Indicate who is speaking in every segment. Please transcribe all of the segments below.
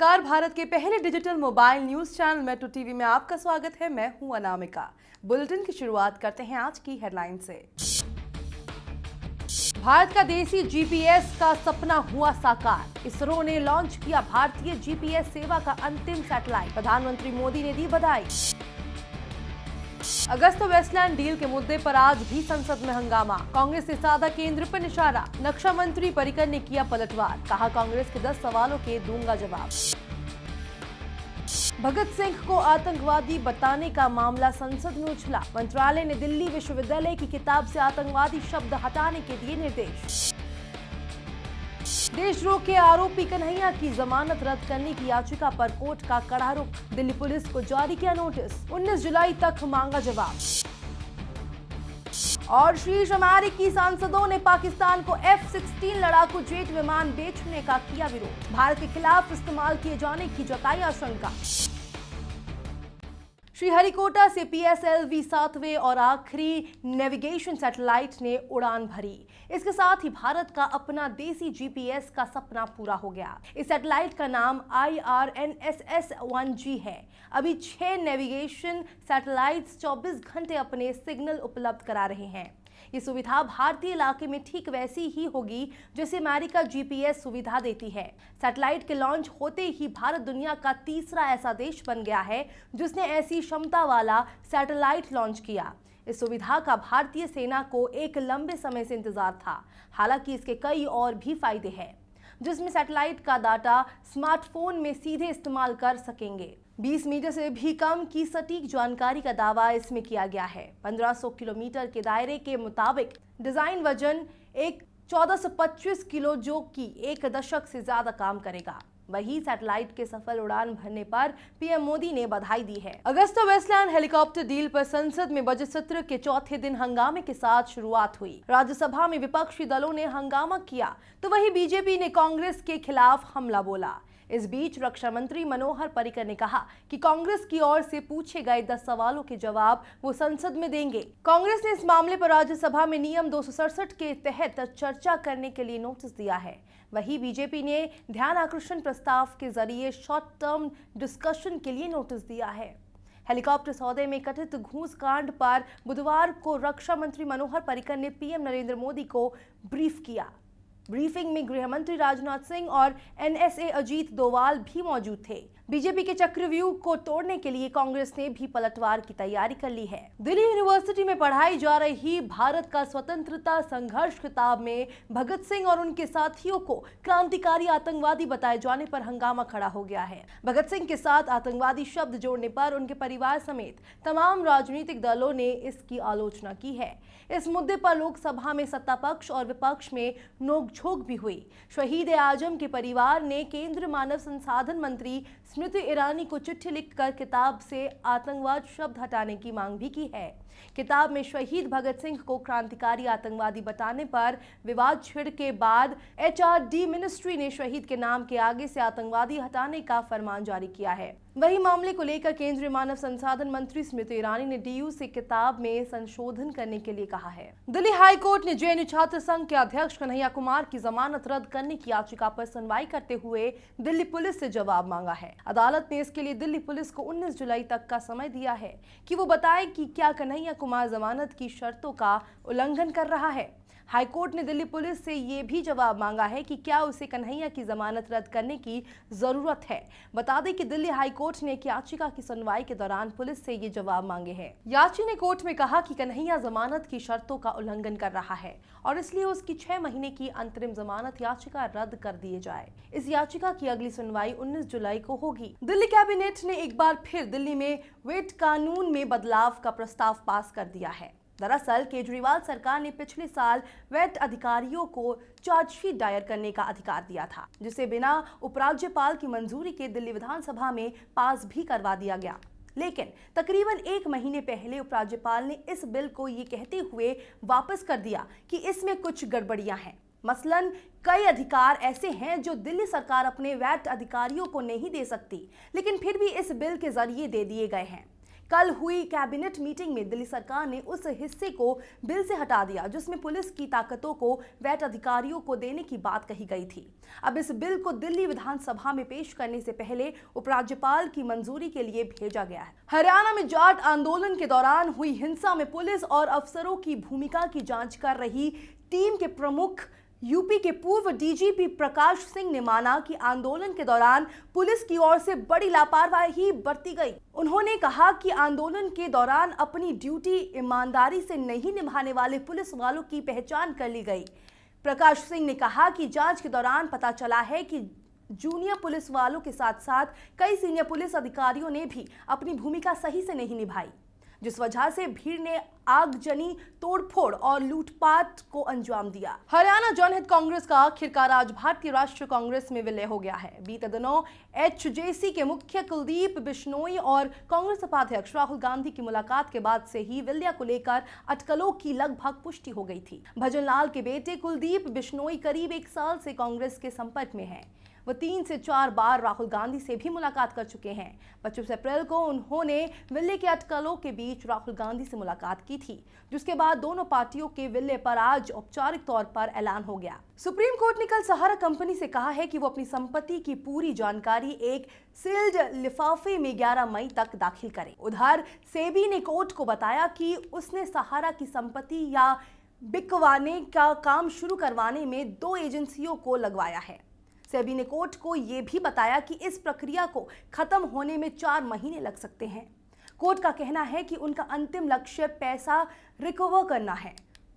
Speaker 1: नमस्कार। भारत के पहले digital mobile news channel metro TV में आपका स्वागत है। मैं हूं अनामिका। बुलेटिन की शुरुआत करते हैं आज की हेडलाइन से। भारत का देसी जीपीएस का सपना हुआ साकार। इसरो ने लॉन्च किया भारतीय जीपीएस सेवा का अंतिम सैटेलाइट। प्रधानमंत्री मोदी ने दी बधाई। अगस्त वेस्टलैंड डील के मुद्दे पर आज भी संसद में हंगामा। कांग्रेस ने साधा केंद्र पर निशाना। रक्षा मंत्री पर्रिकर ने किया पलटवार। कहा, कांग्रेस के 10 सवालों के दूंगा जवाब। भगत सिंह को आतंकवादी बताने का मामला संसद में उछला। मंत्रालय ने दिल्ली विश्वविद्यालय की किताब से आतंकवादी शब्द हटाने के दिए निर्देश। देशद्रोह के आरोपी कन्हैया की जमानत रद्द करने की याचिका पर कोर्ट का कड़ा रुख। दिल्ली पुलिस को जारी किया नोटिस। 19 जुलाई तक मांगा जवाब। और शीर्ष अमेरिकी सांसदों ने पाकिस्तान को F-16 लड़ाकू जेट विमान बेचने का किया विरोध। भारत के खिलाफ इस्तेमाल किए जाने की जताई आशंका। श्रीहरिकोटा से PSLV 7वें और आखिरी नेविगेशन सैटेलाइट ने उड़ान भरी। इसके साथ ही भारत का अपना देसी जीपीएस का सपना पूरा हो गया। इस सैटेलाइट का नाम IRNSS-1G है। अभी 6 नेविगेशन सैटेलाइट्स 24 घंटे अपने सिग्नल उपलब्ध करा रहे हैं। ये सुविधा भारतीय इलाके में ठीक वैसी ही होगी जैसे अमेरिका जीपीएस सुविधा देती है। सैटेलाइट के लॉन्च होते ही भारत दुनिया का तीसरा ऐसा देश बन गया है जिसने ऐसी क्षमता वाला सैटेलाइट लॉन्च किया। इस सुविधा का भारतीय सेना को एक लंबे समय से इंतजार था। हालांकि इसके कई और भी फायदे हैं, जिसमें सैटेलाइट का डाटा स्मार्टफोन में सीधे इस्तेमाल कर सकेंगे। 20 मीटर से भी कम की सटीक जानकारी का दावा इसमें किया गया है। 1500 किलोमीटर के दायरे के मुताबिक डिजाइन वजन एक 1425 किलो, जो कि 1 दशक से ज्यादा काम करेगा। वही सैटेलाइट के सफल उड़ान भरने पर पीएम मोदी ने बधाई दी है। अगस्ता वेस्टलैंड हेलीकॉप्टर डील पर संसद में बजट सत्र के चौथे दिन हंगामे के साथ शुरुआत हुई। राज्यसभा में विपक्षी दलों ने हंगामा किया तो वही बीजेपी ने कांग्रेस के खिलाफ हमला बोला। इस बीच रक्षा मंत्री मनोहर पर्रिकर ने कहा कि कांग्रेस की ओर से पूछे गए 10 सवालों के जवाब वो संसद में देंगे। कांग्रेस ने इस मामले पर राज्यसभा में नियम 267 के तहत चर्चा करने के लिए नोटिस दिया है। वहीं बीजेपी ने ध्यान आकर्षण प्रस्ताव के जरिए शॉर्ट टर्म डिस्कशन के लिए नोटिस दिया है। हेलीकॉप्टर सौदे में कथित घूस कांड पर बुधवार को रक्षा मंत्री मनोहर पर्रिकर ने पीएम नरेंद्र मोदी को ब्रीफ किया। ब्रीफिंग में गृह मंत्री राजनाथ सिंह और NSA अजीत डोवाल भी मौजूद थे। बीजेपी के चक्रव्यूह को तोड़ने के लिए कांग्रेस ने भी पलटवार की तैयारी कर ली है। दिल्ली यूनिवर्सिटी में पढ़ाई जा रही भारत का स्वतंत्रता संघर्ष किताब में भगत सिंह और उनके साथियों को क्रांतिकारी आतंकवादी बताए जाने पर हंगामा खड़ा हो गया है। भगत सिंह के साथ आतंकवादी शब्द जोड़ने पर उनके परिवार समेत तमाम राजनीतिक दलों ने इसकी आलोचना की है। इस मुद्दे पर लोकसभा में सत्ता पक्ष और विपक्ष में नोकझोंक भी हुई। शहीद आजम के परिवार ने केंद्रीय मानव संसाधन मंत्री स्मृति ईरानी को चिट्ठी लिखकर किताब से आतंकवाद शब्द हटाने की मांग भी की है। किताब में शहीद भगत सिंह को क्रांतिकारी आतंकवादी बताने पर विवाद छिड़ के बाद HRD मिनिस्ट्री ने शहीद के नाम के आगे से आतंकवादी हटाने का फरमान जारी किया है। वही मामले को लेकर केंद्रीय मानव संसाधन मंत्री स्मृति ईरानी ने DU से किताब में संशोधन करने के लिए कहा है। दिल्ली हाई कोर्ट ने JNU छात्र संघ के अध्यक्ष कन्हैया कुमार की जमानत रद्द करने की याचिका पर सुनवाई करते हुए दिल्ली पुलिस से जवाब मांगा है। अदालत ने इसके लिए दिल्ली पुलिस को 19 जुलाई तक का समय दिया है कि वो बताए कि क्या कन्हैया कुमार जमानत की शर्तों का उल्लंघन कर रहा है। हाईकोर्ट ने दिल्ली पुलिस से ये भी जवाब मांगा है कि क्या उसे कन्हैया की जमानत रद्द करने की जरूरत है। बता दें कि दिल्ली हाईकोर्ट ने एक याचिका की सुनवाई के दौरान पुलिस से ये जवाब मांगे हैं। याची ने कोर्ट में कहा कि कन्हैया जमानत की शर्तों का उल्लंघन कर रहा है और इसलिए उसकी 6 महीने की अंतरिम जमानत याचिका रद्द कर दिए जाए। इस याचिका की अगली सुनवाई 19 जुलाई को होगी। दिल्ली कैबिनेट ने एक बार फिर दिल्ली में वेट कानून में बदलाव का प्रस्ताव पास कर दिया है। दरअसल केजरीवाल सरकार ने पिछले साल वेट अधिकारियों को चार्जशीट दायर करने का अधिकार दिया था, जिसे बिना उपराज्यपाल की मंजूरी के दिल्ली विधानसभा में पास भी करवा दिया गया। लेकिन तकरीबन 1 महीने पहले उपराज्यपाल ने इस बिल को ये कहते हुए वापस कर दिया कि इसमें कुछ गड़बड़ियां हैं। मसलन कई अधिकार ऐसे हैं जो दिल्ली सरकार अपने वैट अधिकारियों को नहीं दे सकती, लेकिन फिर भी इस बिल के जरिए दे दिए गए हैं। कल हुई कैबिनेट मीटिंग में दिल्ली सरकार ने उस हिस्से को बिल से हटा दिया जिसमें पुलिस की ताकतों को वैट अधिकारियों को देने की बात कही गई थी। अब इस बिल को दिल्ली विधानसभा में पेश करने से पहले उपराज्यपाल की मंजूरी के लिए भेजा गया है। हरियाणा में जाट आंदोलन के दौरान हुई हिंसा में पुलिस और अफसरों की भूमिका की जांच कर रही टीम के प्रमुख यूपी के पूर्व डीजीपी प्रकाश सिंह ने माना कि आंदोलन के दौरान पुलिस की ओर से बड़ी लापरवाही बरती गई। उन्होंने कहा कि आंदोलन के दौरान अपनी ड्यूटी ईमानदारी से नहीं निभाने वाले पुलिस वालों की पहचान कर ली गई। प्रकाश सिंह ने कहा कि जांच के दौरान पता चला है कि जूनियर पुलिस वालों के साथ साथ कई सीनियर पुलिस अधिकारियों ने भी अपनी भूमिका सही से नहीं निभाई, जिस वजह से भीड़ ने आगजनी, तोड़फोड़ और लूटपाट को अंजाम दिया। हरियाणा जनहित कांग्रेस का आखिरकार आज भारतीय राष्ट्रीय कांग्रेस में विलय हो गया है। बीते दिनों एचजेसी के मुख्य कुलदीप बिश्नोई और कांग्रेस उपाध्यक्ष राहुल गांधी की मुलाकात के बाद से ही विलय को लेकर अटकलों की लगभग पुष्टि हो गई थी। भजन लाल के बेटे कुलदीप बिश्नोई करीब 1 साल से कांग्रेस के संपर्क में हैं। वो 3 से 4 बार राहुल गांधी से भी मुलाकात कर चुके हैं। 25 अप्रैल को उन्होंने विलय के अटकलों के बीच राहुल गांधी से मुलाकात की थी, जिसके बाद दोनों पार्टियों के विलय पर आज औपचारिक तौर पर ऐलान हो गया। सुप्रीम कोर्ट ने कल सहारा कंपनी से कहा है कि वो अपनी संपत्ति की पूरी जानकारी एक सील्ड लिफाफे में 11 मई तक दाखिल करे। उधर सेबी ने कोर्ट को बताया कि उसने सहारा की संपत्ति या बिकवाने का काम शुरू करवाने में 2 एजेंसियों को लगवाया है। सेबी ने कोर्ट को यह भी बताया कि इस प्रक्रिया को खत्म होने में 4 महीने लग सकते हैं। कोर्ट का कहना है कि उनका अंतिम लक्ष्य पैसा रिकवर करना है,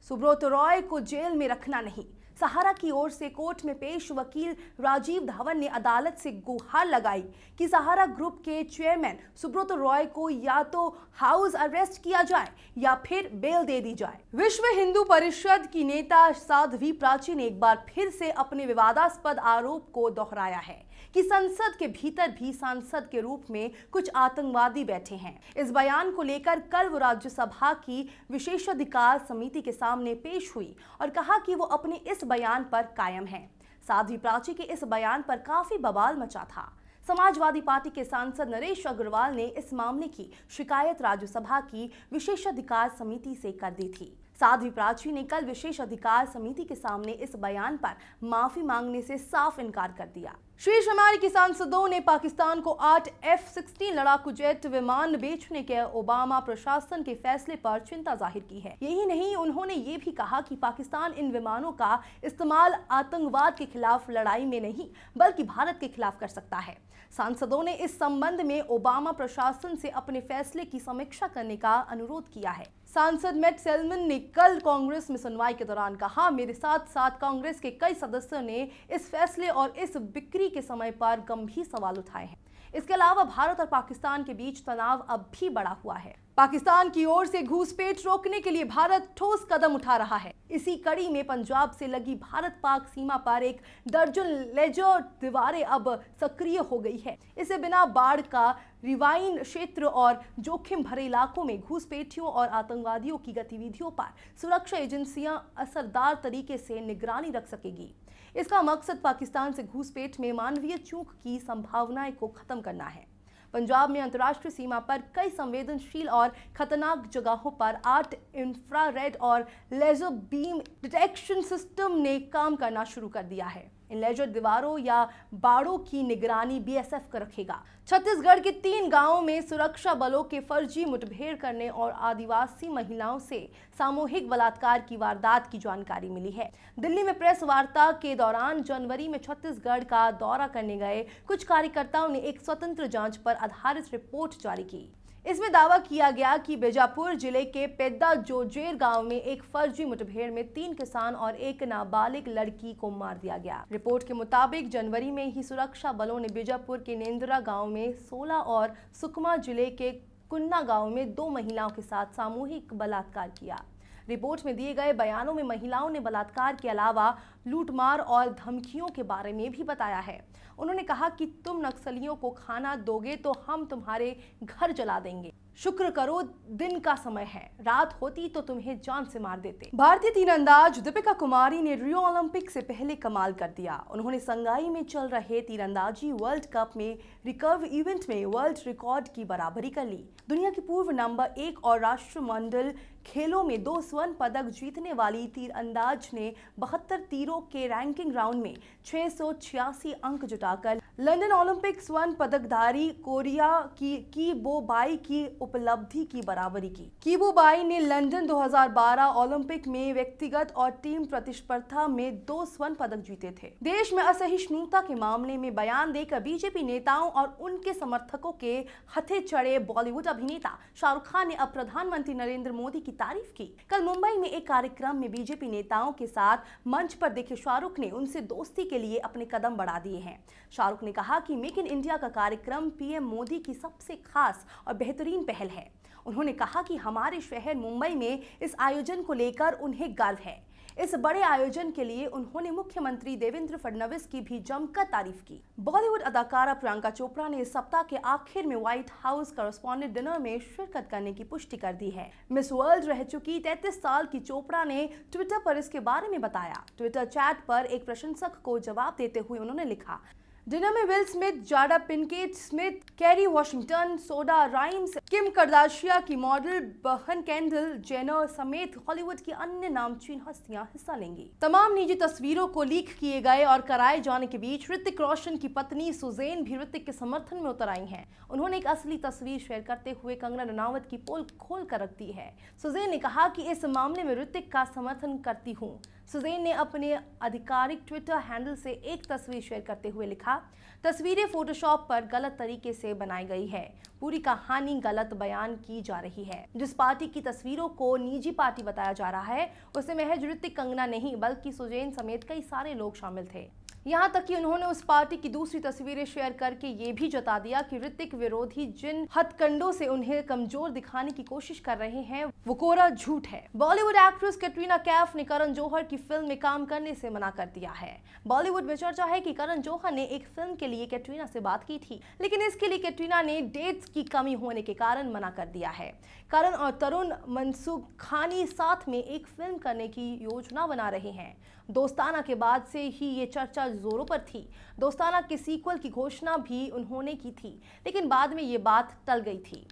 Speaker 1: सुब्रत रॉय को जेल में रखना नहीं। सहारा की ओर से कोर्ट में पेश वकील राजीव धवन ने अदालत से गुहार लगाई कि सहारा ग्रुप के चेयरमैन सुब्रत रॉय को या तो हाउस अरेस्ट किया जाए या फिर बेल दे दी जाए। विश्व हिंदू परिषद की नेता साध्वी प्राची ने एक बार फिर से अपने विवादास्पद आरोप को दोहराया है कि संसद के भीतर भी सांसद के रूप में कुछ आतंकवादी बैठे हैं। इस बयान को लेकर कल वो राज्यसभा की विशेषाधिकार समिति के सामने पेश हुई और कहा कि वो अपने इस बयान पर कायम है। साध्वी प्राची के इस बयान पर काफी बवाल मचा था। समाजवादी पार्टी के सांसद नरेश अग्रवाल ने इस मामले की शिकायत राज्यसभा की विशेषाधिकार समिति से कर दी थी। साध्वी प्राची ने कल विशेष अधिकार समिति के सामने इस बयान पर माफी मांगने से साफ इनकार कर दिया। शीर्ष अमेरिकी सांसदों ने पाकिस्तान को 8 F-16 लड़ाकू जेट विमान बेचने के ओबामा प्रशासन के फैसले पर चिंता जाहिर की है। यही नहीं, उन्होंने ये भी कहा कि पाकिस्तान इन विमानों का इस्तेमाल आतंकवाद के खिलाफ लड़ाई में नहीं बल्कि भारत के खिलाफ कर सकता है। सांसदों ने इस संबंध में ओबामा प्रशासन से अपने फैसले की समीक्षा करने का अनुरोध किया है। सांसद मैट सेल्मन ने कल कांग्रेस में सुनवाई के दौरान कहा, मेरे साथ साथ कांग्रेस के कई सदस्यों ने इस फैसले और इस बिक्री के समय पर गंभीर सवाल उठाए हैं। इसके अलावा भारत और पाकिस्तान के बीच तनाव अब भी बढ़ा हुआ है। पाकिस्तान की ओर से घुसपैठ रोकने के लिए भारत ठोस कदम उठा रहा है। इसी कड़ी में पंजाब से लगी भारत पाक सीमा पर 1 दर्जन लेजर दीवारें अब सक्रिय हो गई है। इससे बिना बाढ़ का रिवाइन क्षेत्र और जोखिम भरे इलाकों में घुसपैठियों और आतंकवादियों की गतिविधियों पर सुरक्षा एजेंसियां असरदार तरीके से निगरानी रख सकेगी। इसका मकसद पाकिस्तान से घुसपैठ में मानवीय चूक की संभावनाएं को खत्म करना है। पंजाब में अंतर्राष्ट्रीय सीमा पर कई संवेदनशील और खतरनाक जगहों पर 8 इंफ्रारेड और लेजर बीम डिटेक्शन सिस्टम ने काम करना शुरू कर दिया है। इन लेजर दीवारों या बाड़ों की निगरानी बीएसएफ का रखेगा। छत्तीसगढ़ के 3 गांवों में सुरक्षा बलों के फर्जी मुठभेड़ करने और आदिवासी महिलाओं से सामूहिक बलात्कार की वारदात की जानकारी मिली है। दिल्ली में प्रेस वार्ता के दौरान जनवरी में छत्तीसगढ़ का दौरा करने गए कुछ कार्यकर्ताओं ने एक स्वतंत्र जांच पर आधारित रिपोर्ट जारी की। इसमें दावा किया गया कि बीजापुर जिले के पेद्दा जोजेर गांव में एक फर्जी मुठभेड़ में 3 किसान और एक नाबालिग लड़की को मार दिया गया। रिपोर्ट के मुताबिक जनवरी में ही सुरक्षा बलों ने बीजापुर के नेंद्रा गांव में 16 और सुकमा जिले के कुन्ना गांव में 2 महिलाओं के साथ सामूहिक बलात्कार किया। रिपोर्ट में दिए गए बयानों में महिलाओं ने बलात्कार के अलावा लूटमार और धमकियों के बारे में भी बताया है। उन्होंने कहा कि तुम नक्सलियों को खाना दोगे तो हम तुम्हारे घर जला देंगे। शुक्र करो दिन का समय है, रात होती तो तुम्हें जान से मार देते। भारतीय तीरंदाज दीपिका कुमारी ने रियो ओलंपिक से पहले कमाल कर दिया। उन्होंने संगाई में चल रहे तीरंदाजी वर्ल्ड कप में रिकर्व इवेंट में वर्ल्ड रिकॉर्ड की बराबरी कर ली। दुनिया की पूर्व नंबर 1 और राष्ट्रमंडल खेलों में 2 स्वर्ण पदक जीतने वाली तीरंदाज ने 72 तीरों के रैंकिंग राउंड में 686 अंक जुटाकर लंदन ओलंपिक स्वर्ण पदकधारी कोरिया की कीबो बाई की उपलब्धि की बराबरी की। कीबो बाई ने लंदन 2012 ओलंपिक में व्यक्तिगत और टीम प्रतिस्पर्धा में 2 स्वर्ण पदक जीते थे। देश में असहिष्णुता के मामले में बयान देकर बीजेपी नेताओं और उनके समर्थकों के हथे चढ़े बॉलीवुड अभिनेता शाहरुख खान ने अब प्रधानमंत्री नरेंद्र मोदी की तारीफ की। कल मुंबई में एक कार्यक्रम में बीजेपी नेताओं के साथ मंच पर देखे शाहरुख ने उनसे दोस्ती के लिए अपने कदम बढ़ा दिए हैं। शाहरुख ने कहा कि मेक इन इंडिया का कार्यक्रम पीएम मोदी की सबसे खास और बेहतरीन पहल है। उन्होंने कहा कि हमारे शहर मुंबई में इस आयोजन को लेकर उन्हें गर्व है। इस बड़े आयोजन के लिए उन्होंने मुख्यमंत्री देवेंद्र फडणवीस की भी जमकर तारीफ की। बॉलीवुड अदाकारा प्रियंका चोपड़ा ने इस सप्ताह के आखिर में व्हाइट हाउस कॉरेस्पॉन्डेंट डिनर में शिरकत करने की पुष्टि कर दी है। मिस वर्ल्ड रह चुकी 33 साल की चोपड़ा ने ट्विटर पर इसके बारे में बताया। ट्विटर चैट पर एक प्रशंसक को जवाब देते हुए उन्होंने लिखा, डिनर में Will Smith, Jada Pinkett Smith, Kerry Washington, Shonda Rhimes, Kim Kardashian की मॉडल बहन केंडल जेनर समेत हॉलीवुड की अन्य नामचीन हस्तियां हिस्सा लेंगी। तमाम निजी तस्वीरों को लीक किए गए और कराए जाने के बीच ऋतिक रोशन की पत्नी सुजैन भी ऋतिक के समर्थन में उतर आई हैं। उन्होंने एक असली तस्वीर शेयर करते हुए कंगना रनावत की पोल खोल कर रख दी है। सुजैन ने कहा कि इस मामले में ऋतिक का समर्थन करती हूँ। सुजैन ने अपने आधिकारिक ट्विटर हैंडल से एक तस्वीर शेयर करते हुए लिखा, तस्वीरें फोटोशॉप पर गलत तरीके से बनाई गई है। पूरी कहानी गलत बयान की जा रही है। जिस पार्टी की तस्वीरों को निजी पार्टी बताया जा रहा है उसमें महज ऋतिक कंगना नहीं बल्कि सुजैन समेत कई सारे लोग शामिल थे। यहाँ तक कि उन्होंने उस पार्टी की दूसरी तस्वीरें शेयर करके ये भी जता दिया कि ऋतिक विरोधी जिन हथकंडों से उन्हें कमजोर दिखाने की कोशिश कर रहे हैं वो कोरा झूठ है। बॉलीवुड एक्ट्रेस कैटरीना कैफ ने करण जौहर की फिल्म में काम करने से मना कर दिया है। बॉलीवुड में चर्चा है कि करण जौहर ने एक फिल्म के लिए कैटरीना से बात की थी, लेकिन इसके लिए कैटरीना ने डेट्स की कमी होने के कारण मना कर दिया है। करण और तरुण मनसूखानी साथ में एक फिल्म करने की योजना बना रहे हैं। दोस्ताना के बाद से ही ये चर्चा जोरों पर थी। दोस्ताना के सीक्वल की घोषणा भी उन्होंने की थी, लेकिन बाद में ये बात टल गई थी।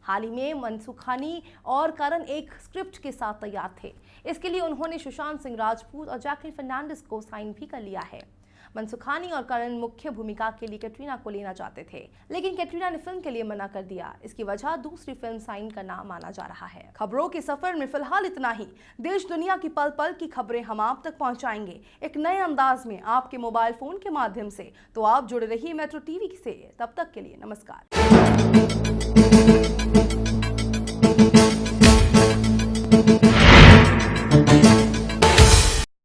Speaker 1: हाल ही में मनसूखानी और करण एक स्क्रिप्ट के साथ तैयार थे। इसके लिए उन्होंने सुशांत सिंह राजपूत और जैकलीन फर्नांडिस को साइन भी कर लिया है। मनसूखानी और करण मुख्य भूमिका के लिए कैटरीना को लेना चाहते थे, लेकिन कैटरीना ने फिल्म के लिए मना कर दिया। इसकी वजह दूसरी फिल्म साइन करना माना जा रहा है। खबरों के सफर में फिलहाल इतना ही। देश दुनिया की पल पल की खबरें हम आप तक पहुंचाएंगे एक नए अंदाज में आपके मोबाइल फोन के माध्यम से। तो आप जुड़े रहिए मेट्रो टीवी से। तब तक के लिए नमस्कार।